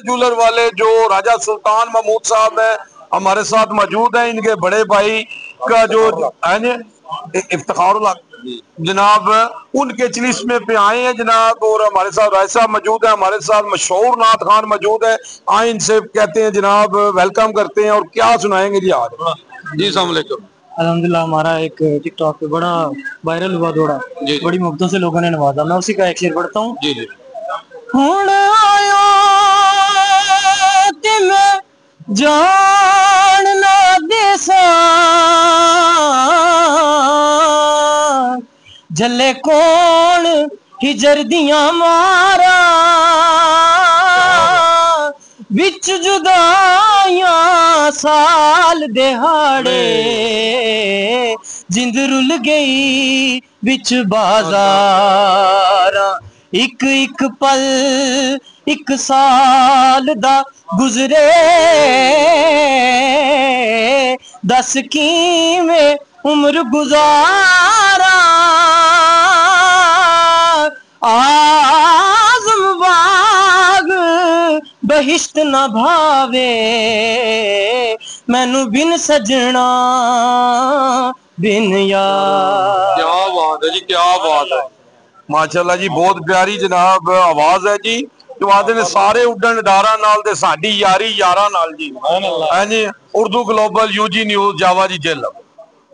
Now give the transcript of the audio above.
Jeweller वाले जो राजा सुल्तान महमूद साहब है हमारे साथ मौजूद हैं। इनके बड़े भाई का जो इफ्तिखारुल्लाह जनाब उनके चिलिस्मे पे आए हैं जनाब, और हमारे साथ राय साहब मौजूद है, हमारे साथ मशहूर नात खान मौजूद है। आए इनसे कहते हैं जनाब, वेलकम करते हैं और क्या सुनाएंगे जी आज। जी अस्सलाम वालेकुम। अल्हम्दुलिल्लाह हमारा एक टिकटॉक पे बड़ा वायरल हुआ दौड़ा, बड़ी मोहब्बतों से लोगों ने नवाजा। मैं उसी का एक शेर पढ़ता हूँ। जी जी। हुण आयो ते मैं जान ना देसा, जले कौन हिजर दियां मारा, बिच जुदाइयां साल दिहाड़े, जिंद रुल गई बिच बाजारा, एक एक पल एक साल दा गुजरे, दस किवें उम्र गुजारा, आज़म बाग बहिश्त न भावे, मैनू बिन सजना बिन यार। क्या बात है जी, क्या बात है, माशाल्लाह जी, बहुत प्यारी जनाब आवाज है जी। जो आते ने सारे उड़न डारा नाल ते साडी यारी यारा नाल जी। हां जी, उर्दू ग्लोबल यूजी न्यूज़ जावा जी जेल।